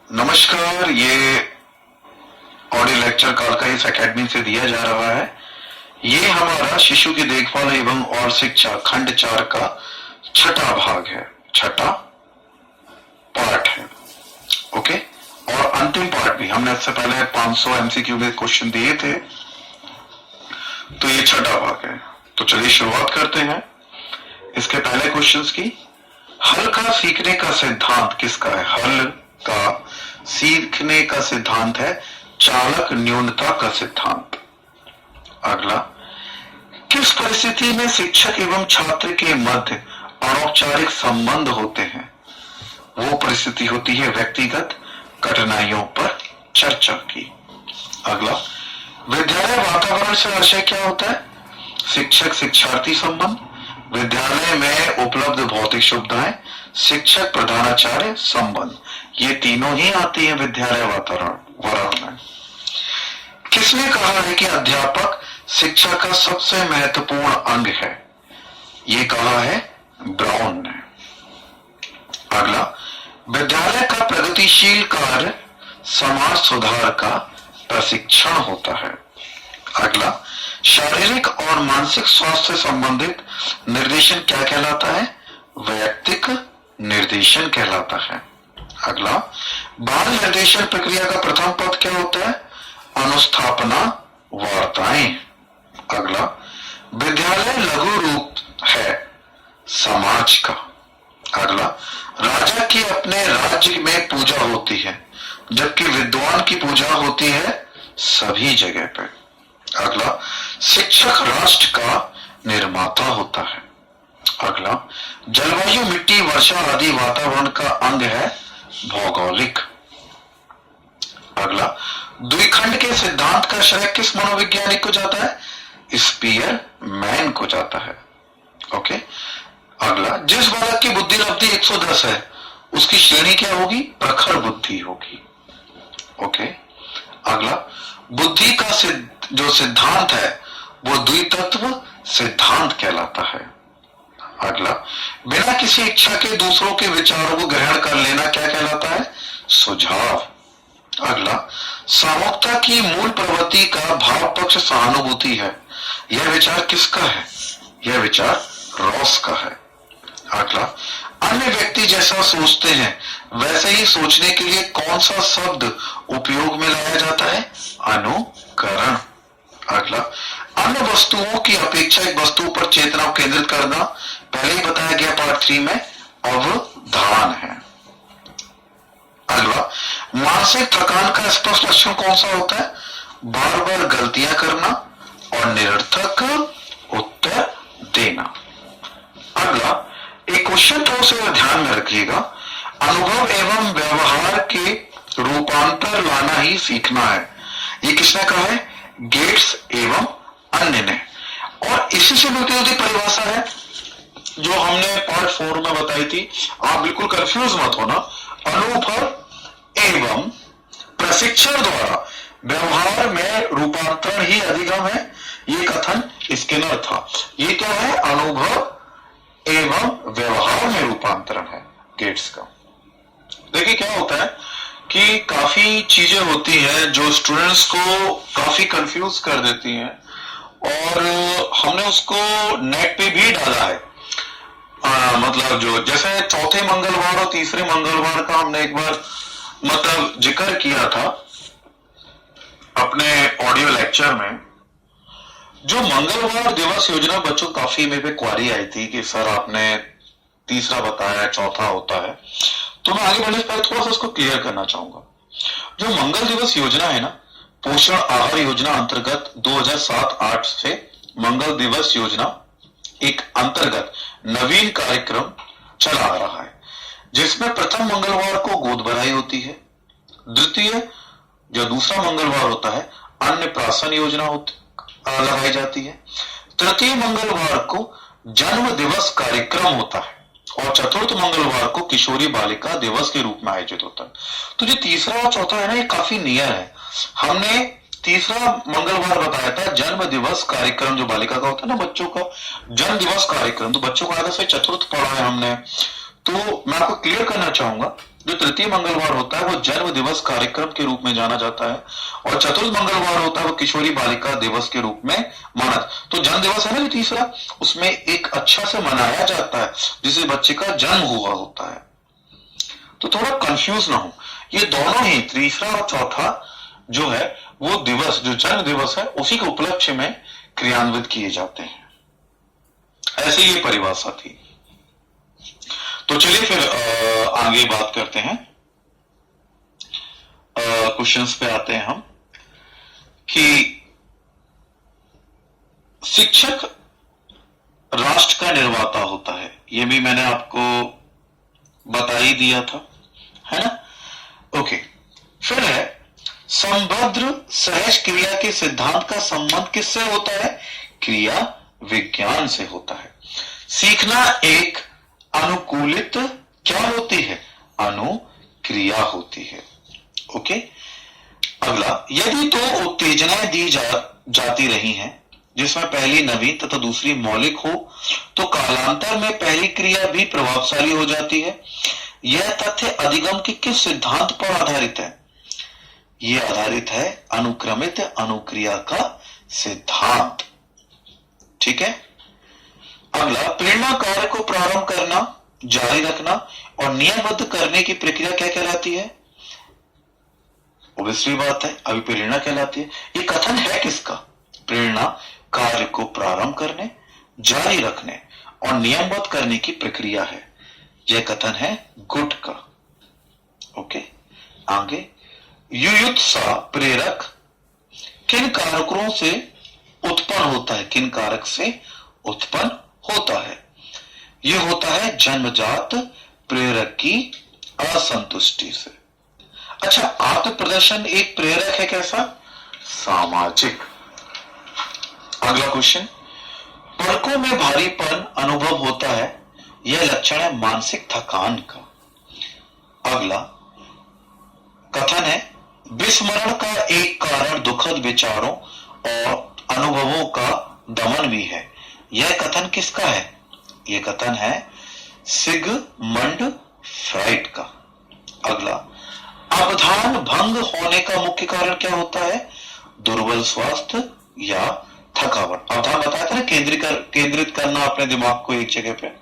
नमस्कार, ये audio lecture कालका एकेडमी से दिया जा रहा है। ये हमारा शिशु की देखभाल एवं और शिक्षा खंड 4 का छठा भाग है, छठा पार्ट है। ओके, और अंतिम पार्ट भी हमने इससे पहले 500 एमसीक्यू में क्वेश्चन दिए थे, तो ये छठा भाग है। तो चलिए शुरुआत करते हैं इसके पहले क्वेश्चंस की। हल का सीखने का सिद्धांत किसका है? हल का सीखने का सिद्धांत है चालक न्यूनता का सिद्धांत। अगला, किस परिस्थिति में शिक्षक एवं छात्र के मध्य अनौपचारिक संबंध होते हैं? वो परिस्थिति होती है व्यक्तिगत कठिनाइयों पर चर्चा की। अगला, विद्यालय वातावरण से आशय क्या होता है? शिक्षक शिक्षार्थी संबंध, विद्यालय में उपलब्ध भौतिक सुविधाएं, शिक्षक प्रधानाचार्य संबंध, ये तीनों ही आती है विद्यालय वातावरण में। किसने कहा है कि अध्यापक शिक्षा का सबसे महत्वपूर्ण अंग है? ये कहा है ब्राउन ने। अगला, विद्यालय का प्रगतिशील कार्य समाज सुधार का प्रशिक्षण होता है। अगला, शारीरिक और मानसिक स्वास्थ्य से संबंधित निर्देशन क्या कहलाता है? वैयक्तिक निर्देशन कहलाता है। अगला, बाल निर्देशन प्रक्रिया का प्रथम पद क्या होता है? अनुस्थापना वार्ताएं। अगला, विद्यालय लघु रूप है समाज का। अगला, राजा की अपने राज्य में पूजा होती है, जबकि विद्वान की पूजा होती है सभी जगह पे। अगला, शिक्षक राष्ट्र का निर्माता होता है। अगला, जलवायु, मिट्टी, वर्षा आदि वातावरण का अंग है भौगोलिक। अगला, द्विखंड के सिद्धांत का श्रेय किस मनोवैज्ञानिक को जाता है? स्पीयर मैन को जाता है। ओके। अगला, जिस बालक की बुद्धि लब्धि 110 है, उसकी श्रेणी क्या होगी? प्रखर बुद्धि होगी। ओके। अगला, बुद्धि का जो सिद्धांत है वो द्वितत्व सिद्धांत कहलाता है। अगला, बिना किसी इच्छा के दूसरों के विचारों को ग्रहण कर लेना क्या कहलाता है? सुझाव। अगला, सामूहिकता की मूल प्रवृत्ति का भाव पक्ष सहानुभूति है। यह विचार किसका है? यह विचार रॉस का है। अगला, अन्य व्यक्ति जैसा सोचते हैं वैसे ही सोचने के लिए कौन सा शब्द उपयोग में लाया जाता है? अनुकरण। अगला, अन्य वस्तुओं की अपेक्षा एक वस्तु पर चेतना केंद्रित करना पहले ही बताया गया पार्ट 3 में अवधान है। अगला, मानसिक थकान का स्पष्ट लक्षण कौन सा होता है? बार बार गलतियां करना और निरर्थक उत्तर देना। अगला, एक क्वेश्चन थोड़ा सा ध्यान में रखिएगा। अनुभव एवं व्यवहार के रूपांतर लाना ही सीखना है, ये किसने कहा है? गेट्स एवं अन्य ने। और इसी से मिलती जुलती परिभाषा है जो हमने पार्ट 4 में बताई थी। आप बिल्कुल कंफ्यूज मत होना। अनुभव एवं प्रशिक्षण द्वारा व्यवहार में रूपांतरण ही अधिगम है, ये कथन स्किनर था। ये क्या है? अनुभव एवं व्यवहार में रूपांतरण है गेट्स का। देखिए क्या होता है कि काफी चीजें होती हैं जो स्टूडेंट्स को काफी कंफ्यूज कर देती हैं, और हमने उसको नेट पे भी डाला है। मतलब जो जैसे चौथे मंगलवार और तीसरे मंगलवार का हमने एक बार मतलब जिक्र किया था अपने ऑडियो लेक्चर में। जो मंगलवार दिवस योजना बच्चों काफी मेरे पे क्वारी आई थी कि सर आपने तीसरा बताया, चौथा होता है, तो मैं आगे बढ़ने से पहले थोड़ा सा उसको क्लियर करना चाहूंगा। जो मंगल दिवस योजना है ना, पोषण आहार योजना अंतर्गत 2007-8 से मंगल दिवस योजना एक अंतर्गत नवीन कार्यक्रम चला आ रहा है, जिसमें प्रथम मंगलवार को गोद भराई होती है, द्वितीय जो दूसरा मंगलवार होता है अन्नप्राशन योजना लगाई जाती है, तृतीय मंगलवार को जन्म दिवस कार्यक्रम होता है, और चतुर्थ मंगलवार को किशोरी बालिका दिवस के रूप में आयोजित होता है। तो जो तीसरा और चौथा है ना, ये काफी नियर है। हमने तीसरा मंगलवार बताया था जन्म दिवस कार्यक्रम, जो बालिका का होता है ना, बच्चों का जन्म दिवस कार्यक्रम, तो बच्चों को आगे से चतुर्थ पढ़ा है हमने। तो मैं आपको क्लियर करना चाहूंगा जो तृतीय मंगलवार होता है वो जन्म दिवस कार्यक्रम के रूप में जाना जाता है, और चतुर्थ मंगलवार होता है वो किशोरी बालिका दिवस के रूप में माना। तो जन्म दिवस है ना जो तीसरा, उसमें एक अच्छा से मनाया जाता है जिसे बच्चे का जन्म हुआ होता है। तो थोड़ा कंफ्यूज ना हो, ये दोनों ही तीसरा और चौथा जो है वो दिवस, जो जन्म दिवस है उसी के उपलक्ष्य में क्रियान्वित किए जाते हैं। ऐसे ये परिभाषा थी। तो चलिए फिर आगे बात करते हैं, क्वेश्चंस पे आते हैं हम कि शिक्षक राष्ट्र का निर्माता होता है, ये भी मैंने आपको बता ही दिया था, है ना। ओके, फिर है संबद्ध सहज क्रिया के सिद्धांत का संबंध किससे होता है? क्रिया विज्ञान से होता है। सीखना एक अनुकूलित क्या होती है? अनुक्रिया होती है। ओके, अगला, यदि दो उत्तेजनाएं दी जाती रही हैं जिसमें पहली नवीन तथा दूसरी मौलिक हो तो कालांतर में पहली क्रिया भी प्रभावशाली हो जाती है। यह तथ्य अधिगम के किस सिद्धांत पर आधारित है? यह आधारित है अनुक्रमित अनुक्रिया का सिद्धांत। ठीक है। अगला, प्रेरणा कार्य को प्रारंभ करना, जारी रखना और नियमबद्ध करने की प्रक्रिया क्या कहलाती है? ऑब्वियसली बात है, अभी प्रेरणा कहलाती है। ये कथन है किसका? प्रेरणा कार्य को प्रारंभ करने, जारी रखने और नियमबद्ध करने की प्रक्रिया है। यह कथन है गुट का। ओके, आगे, युयुत्सा प्रेरक किन कारकों से उत्पन्न होता है? किन कारक से उत्पन्न होता है? यह होता है जन्मजात प्रेरक की असंतुष्टि से। अच्छा, आत्म प्रदर्शन एक प्रेरक है, कैसा? सामाजिक। अगला क्वेश्चन, पलकों में भारीपन अनुभव होता है, यह लक्षण है मानसिक थकान का। अगला कथन है विस्मरण का एक कारण दुखद विचारों और अनुभवों का दमन भी है। यह कथन किसका है? यह कथन है सिगमंड फ्राइड का। अगला, अवधान भंग होने का मुख्य कारण क्या होता है? दुर्बल स्वास्थ्य या थकावट। अवधान बताया था ना, केंद्रित करना अपने दिमाग को एक जगह पे,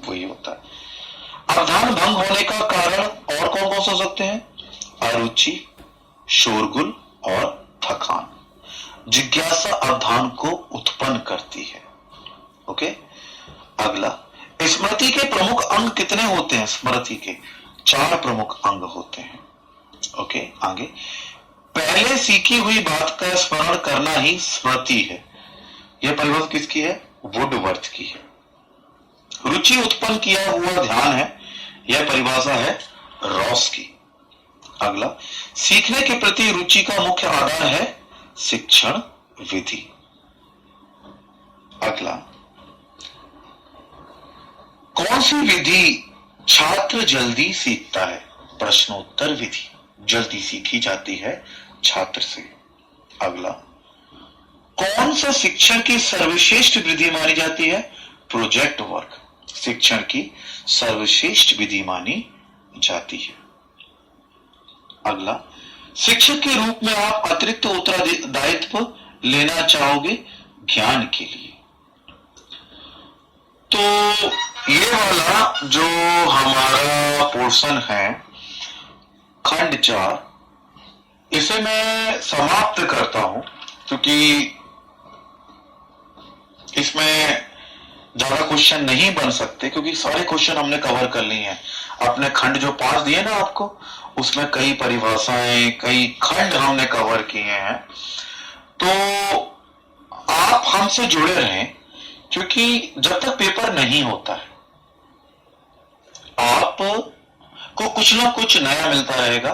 वही होता है। अवधान भंग होने का कारण और कौन कौन से हो सकते हैं? अरुचि, शोरगुल और थकान। जिज्ञासा अवधान को उत्पन्न करती है। ओके, अगला, स्मृति के प्रमुख अंग कितने होते हैं? स्मृति के 4 प्रमुख अंग होते हैं। ओके, आगे, पहले सीखी हुई बात का स्मरण करना ही स्मृति है। यह परिभाषा किसकी है? वुडवर्थ की है। रुचि उत्पन्न किया हुआ ध्यान है, यह परिभाषा है रॉस की। अगला, सीखने के प्रति रुचि का मुख्य आधार है शिक्षण विधि। अगला, कौन सी विधि छात्र जल्दी सीखता है? प्रश्नोत्तर विधि जल्दी सीखी जाती है छात्र से। अगला, कौन सा शिक्षण की सर्वश्रेष्ठ विधि मानी जाती है? प्रोजेक्ट वर्क शिक्षण की सर्वश्रेष्ठ विधि मानी जाती है। अगला, शिक्षक के रूप में आप अतिरिक्त उत्तरदायित्व लेना चाहोगे ज्ञान के लिए। तो ये वाला जो हमारा पोर्शन है खंड 4, इसे मैं समाप्त करता हूं क्योंकि इसमें ज्यादा क्वेश्चन नहीं बन सकते, क्योंकि सारे क्वेश्चन हमने कवर कर लिए हैं। अपने खंड जो 5 दिए ना आपको, उसमें कई परिभाषाएं, कई खंड हमने कवर किए हैं। तो आप हमसे जुड़े रहें, क्योंकि जब तक पेपर नहीं होता है आपको कुछ ना कुछ नया मिलता रहेगा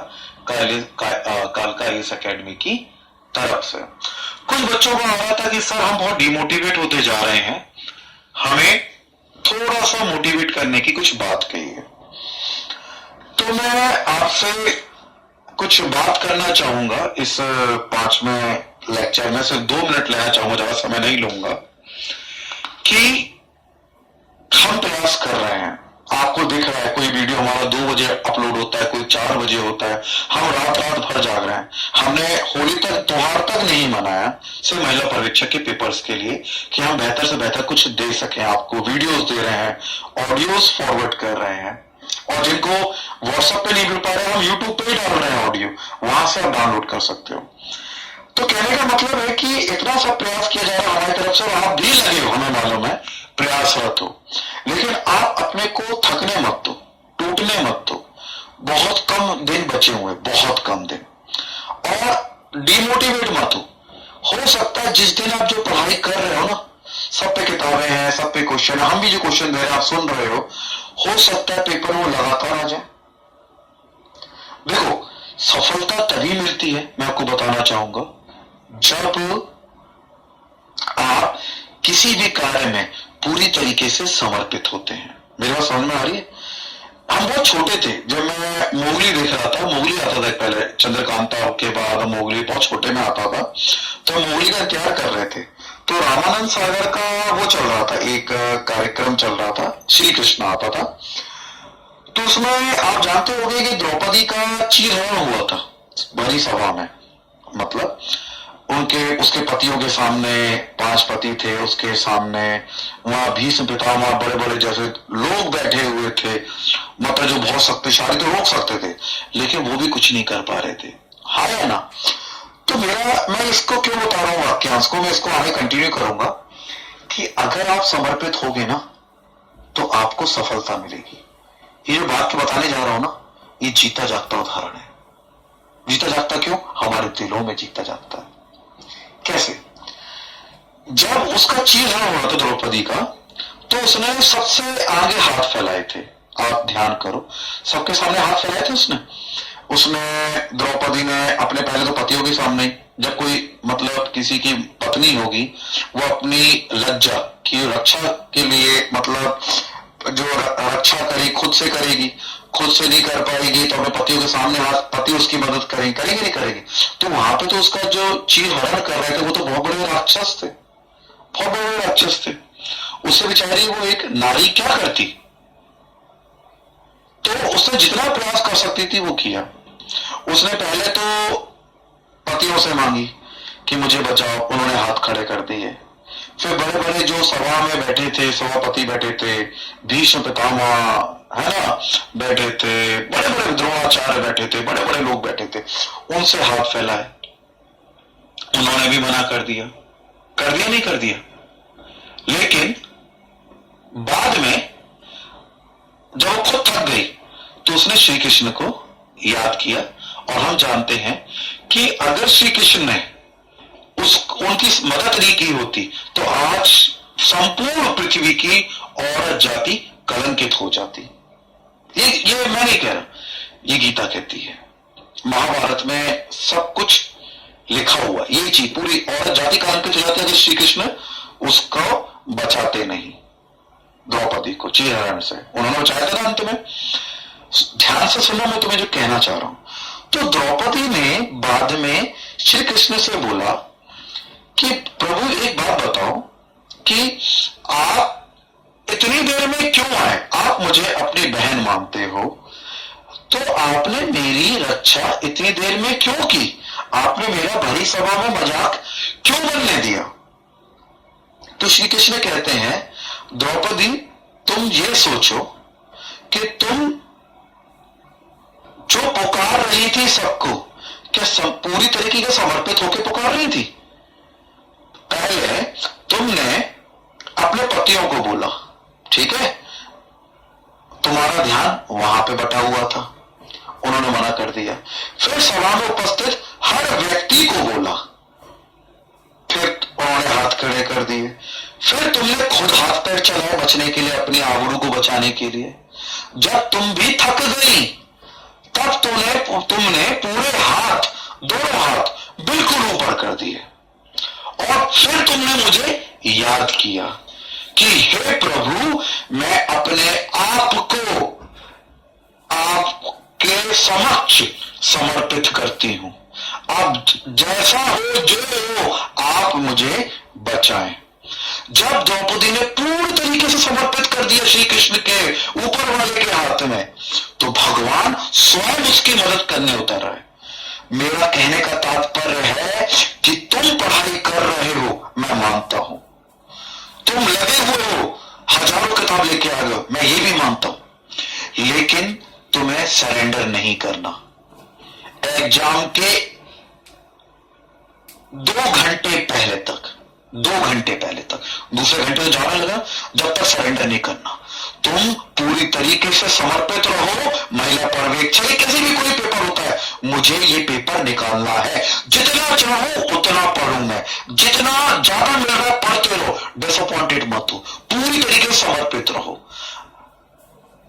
कालका इस एकेडमी की तरफ से। कुछ बच्चों को आ रहा था कि सर हम बहुत डिमोटिवेट होते जा रहे हैं, हमें थोड़ा सा मोटिवेट करने की कुछ बात कही है। तो मैं आपसे कुछ बात करना चाहूंगा इस 5वें लेक्चर में। सिर्फ 2 मिनट लेना चाहूंगा, ज्यादा समय नहीं लूंगा। कि हम प्रयास कर रहे हैं, आपको दिख रहा है कोई वीडियो हमारा 2 बजे अपलोड होता है, कोई बजे होता है, हम रात रात भर जाग रहे हैं। हमने होली तक, त्योहार तक नहीं मनाया सिर्फ महिला पर्यवेक्षक के पेपर्स के लिए कि हम बेहतर से बेहतर कुछ दे सकें आपको। वीडियोस दे रहे हैं, ऑडियोस फॉरवर्ड कर रहे हैं, और जिनको व्हाट्सएप पे नहीं मिल पा रहे हम यूट्यूब पे ही डाल रहे हैं ऑडियो, वहां से आप डाउनलोड कर सकते हो। तो कहने का मतलब है कि इतना सब प्रयास किया जा रहा है हमारी तरफ से, और आप भी लगे हो, हमें मालूम है, प्रयासरत हो, लेकिन आप अपने को थकने मत दो, टूटने मत दो। बहुत कम दिन बचे हुए, बहुत कम दिन, और डिमोटिवेट मत हो सकता है जिस दिन आप जो पढ़ाई कर रहे हो ना, सब पे किताबें हैं, सब पे क्वेश्चन है, हम भी जो क्वेश्चन दे रहे हैं आप सुन रहे हो सकता है पेपर वो लगातार आ जाए। देखो, सफलता तभी मिलती है, मैं आपको बताना चाहूंगा, जब आप किसी भी कार्य में पूरी तरीके से समर्पित होते हैं। मेरी बात समझ में आ रही है? हम बहुत छोटे थे जब मैं मोगली देख रहा था, मोगली आता था पहले, चंद्रकांता के बाद मोगली बहुत छोटे में आता था, तो मोगली का इंतजार कर रहे थे। तो रामानंद सागर का वो चल रहा था, एक कार्यक्रम चल रहा था, श्री कृष्ण आता था। तो उसमें आप जानते होंगे कि द्रौपदी का चीरहरण हुआ था भरी सभा में, मतलब उसके पतियों के सामने, 5 पति थे उसके सामने, वहां भीष्म पितामह बड़े बड़े जैसे लोग बैठे हुए थे, मतलब जो बहुत शक्तिशाली तो रोक सकते थे, लेकिन वो भी कुछ नहीं कर पा रहे थे। हाँ है ना? तो मैं इसको क्यों बता रहा हूँ वाक्यांश को, मैं इसको आगे कंटिन्यू करूंगा कि अगर आप समर्पित होगे ना तो आपको सफलता मिलेगी। ये जो बात बताने जा रहा हूं ना, ये जीता जागता उदाहरण है। जीता जागता क्यों? हमारे दिलों में जीता जागता है। कैसे? जब उसका चीरहरण हुआ था द्रौपदी का, तो उसने सबसे आगे हाथ फैलाए थे। आप ध्यान करो, सबके सामने हाथ फैलाए थे उसने द्रौपदी ने अपने पहले तो पतियों के सामने, जब कोई मतलब किसी की पत्नी होगी, वो अपनी लज्जा की रक्षा के लिए, मतलब जो रक्षा करेगी खुद से करेगी, खुद से नहीं कर पाएगी तो अपने पतियों के सामने पति उसकी मदद करेगी नहीं करेगी। तो वहां पे तो उसका जो चीरहरण कर रहे थे वो तो बहुत बड़े राक्षस थे, बहुत बड़े राक्षस थे। उससे बेचारी वो एक नारी क्या करती? तो उसने जितना प्रयास कर सकती थी वो किया। उसने पहले तो पतियों से मांगी कि मुझे बचाओ, उन्होंने हाथ खड़े कर दिए। फिर बड़े बड़े जो सभा में बैठे थे, सभापति बैठे थे, भीष्म पितामह है ना बैठे थे, बड़े बड़े द्रोणाचार्य बैठे थे, बड़े बड़े लोग बैठे थे, उनसे हाथ फैलाए, उन्होंने भी मना कर दिया नहीं कर दिया। लेकिन बाद में जब वो खुद थक गई तो उसने श्री कृष्ण को याद किया, और हम जानते हैं कि अगर श्री कृष्ण ने उनकी मदद नहीं की होती तो आज संपूर्ण पृथ्वी की औरत जाति कलंकित हो जाती। ये मैं नहीं कह रहा, ये गीता कहती है, महाभारत में सब कुछ लिखा हुआ, ये चीज पूरी औरत जाति कलंकित हो जाती है अगर श्री कृष्ण उसको बचाते नहीं। द्रौपदी को चीरहरण से उन्होंने बचाया था अंत में। ध्यान से सुनो मैं तुम्हें जो कहना चाह रहा हूं। तो द्रौपदी ने बाद में श्री कृष्ण से बोला कि प्रभु एक बात बताओ कि आप इतनी देर में क्यों आए? आप मुझे अपनी बहन मानते हो, तो आपने मेरी रक्षा इतनी देर में क्यों की? आपने मेरा भरी सभा में मजाक क्यों बनने दिया? तो श्री कृष्ण कहते हैं, द्रौपदी तुम ये सोचो कि तुम जो पुकार रही थी सबको, क्या पूरी तरीके से समर्पित होकर पुकार रही थी? पहले तुमने अपने पतियों को बोला, ठीक है, तुम्हारा ध्यान वहां पे बटा हुआ था, उन्होंने मना कर दिया। फिर सभा में उपस्थित हर व्यक्ति को बोला, फिर उन्होंने हाथ खड़े कर दिए। फिर तुमने खुद हाथ पैर चलाए बचने के लिए, अपनी आबरू को बचाने के लिए। जब तुम भी थक गई तब तुमने पूरे हाथ, दोनों हाथ बिल्कुल ऊपर कर दिए, और फिर तुमने मुझे याद किया कि हे प्रभु, मैं अपने आप को आपके समक्ष समर्पित करती हूं। अब जैसा हो जो हो, आप मुझे बचाएं। जब द्रौपदी ने पूर्ण तरीके से समर्पित कर दिया श्री कृष्ण के ऊपर वाले के हाथ में, तो भगवान स्वयं उसकी मदद करने उतर रहा है। मेरा कहने का तात्पर्य है कि तुम पढ़ाई कर रहे हो, मैं मानता हूं, तुम लगे हुए हो, हजारों किताब लेके आ गए, मैं ये भी मानता हूं, लेकिन तुम्हें सरेंडर नहीं करना। एग्जाम के 2 घंटे पहले तक, 2 घंटे पहले तक, दूसरे घंटे तो जाने लगा, जब तक सरेंडर नहीं करना। तुम पूरी तरीके से समर्पित रहो। महिला पर्यवेक्षक, कैसे भी कोई पेपर होता है, मुझे ये पेपर निकालना है, जितना चाहो उतना पढ़ूं मैं, जितना ज्यादा मिल रहा पढ़ते रहो, डिसअपॉइंटेड मत हो, पूरी तरीके से समर्पित रहो।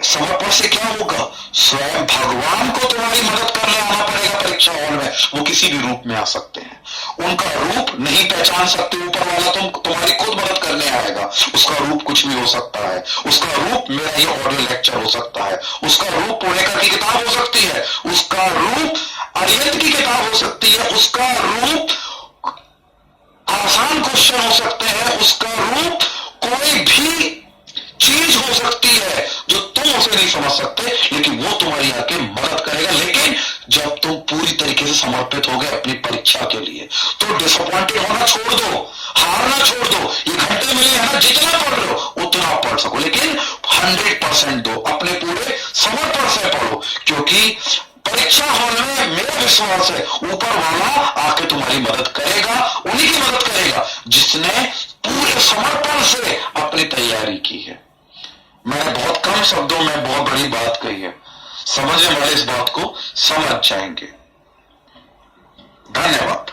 समर्पण से क्या होगा? स्वयं भगवान को तुम्हारी मदद करने आना पड़ेगा परीक्षा हॉल में। वो किसी भी रूप में आ सकते हैं, उनका रूप नहीं पहचान सकते, ऊपर वाला तुम्हारी खुद मदद करने आएगा। उसका रूप कुछ भी हो सकता है, उसका रूप मेरा ये ऑडियो लेक्चर हो सकता है, उसका रूप पुणेकर की किताब हो सकती है, उसका रूप अरिहंत की किताब हो सकती है, उसका रूप आसान क्वेश्चन हो सकते हैं, उसका रूप कोई भी चीज हो सकती है जो तुम उसे नहीं समझ सकते, लेकिन वो तुम्हारी आके मदद करेगा। लेकिन जब तुम पूरी तरीके से समर्पित हो गए अपनी परीक्षा के लिए, तो डिसअपॉइंटेड होना छोड़ दो, हारना छोड़ दो। ये घंटे मिले हैं ना, जितना पढ़ लो उतना पढ़ सको, लेकिन 100% दो, अपने पूरे समर्पण से पढ़ो, क्योंकि परीक्षा हॉल में मेरा विश्वास है ऊपर वाला आके तुम्हारी मदद करेगा, उन्हीं की मदद करेगा जिसने पूरे समर्पण से अपनी तैयारी की है। मैंने बहुत कम शब्दों में बहुत बड़ी बात कही है, समझने वाले इस बात को समझ जाएंगे। धन्यवाद।